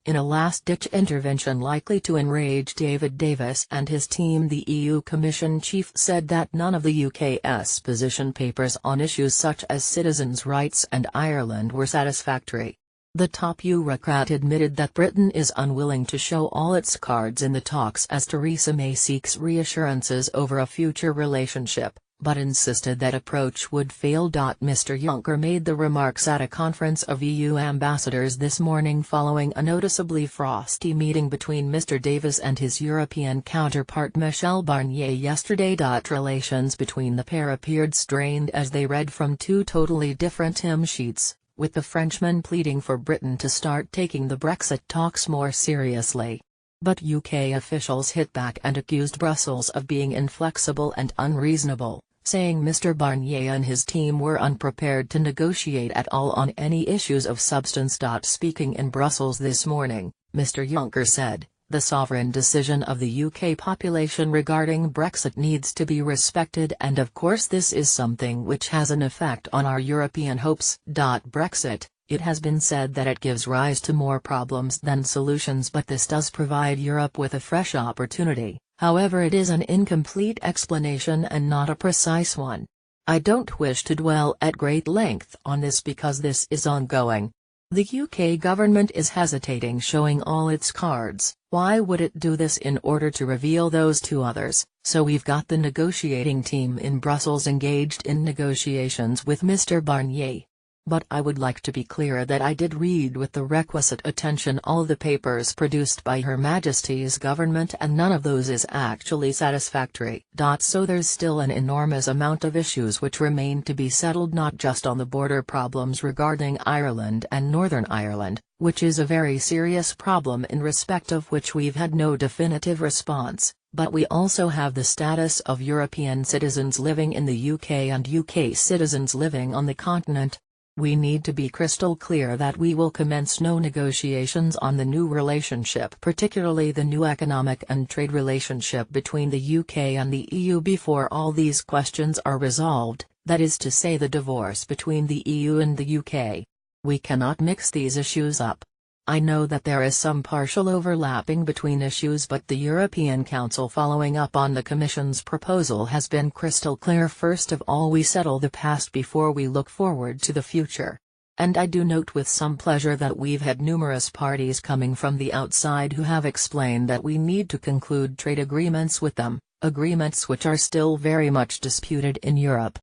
in a last-ditch intervention likely to enrage David Davis and his team. The EU Commission chief said that none of the UK's position papers on issues such as citizens' rights and Ireland were satisfactory. The top bureaucrat admitted that Britain is unwilling to show all its cards in the talks as Theresa May seeks reassurances over a future relationship, but insisted that approach would fail. Mr. Juncker made the remarks at a conference of EU ambassadors this morning following a noticeably frosty meeting between Mr. Davis and his European counterpart Michel Barnier yesterday. Relations between the pair appeared strained as they read from two totally different hymn sheets, with the Frenchman pleading for Britain to start taking the Brexit talks more seriously. But UK officials hit back and accused Brussels of being inflexible and unreasonable, saying Mr. Barnier and his team were unprepared to negotiate at all on any issues of substance. Speaking in Brussels this morning, Mr. Juncker said, "The sovereign decision of the UK population regarding Brexit needs to be respected, and of course this is something which has an effect on our European hopes." Brexit, it has been said that it gives rise to more problems than solutions, but this does provide Europe with a fresh opportunity. However, it is an incomplete explanation and not a precise one. I don't wish to dwell at great length on this because this is ongoing. The UK government is hesitating, showing all its cards. Why would it do this in order to reveal those to others? So we've got the negotiating team in Brussels engaged in negotiations with Mr. Barnier. But I would like to be clear that I did read with the requisite attention all the papers produced by Her Majesty's government, and none of those is actually satisfactory. So there's still an enormous amount of issues which remain to be settled, not just on the border problems regarding Ireland and Northern Ireland, which is a very serious problem in respect of which we've had no definitive response, but we also have the status of European citizens living in the UK and UK citizens living on the continent. We need to be crystal clear that we will commence no negotiations on the new relationship, particularly the new economic and trade relationship between the UK and the EU, before all these questions are resolved, that is to say the divorce between the EU and the UK. We cannot mix these issues up. I know that there is some partial overlapping between issues, but the European Council, following up on the Commission's proposal, has been crystal clear. First of all, we settle the past before we look forward to the future. And I do note with some pleasure that we've had numerous parties coming from the outside who have explained that we need to conclude trade agreements with them, agreements which are still very much disputed in Europe.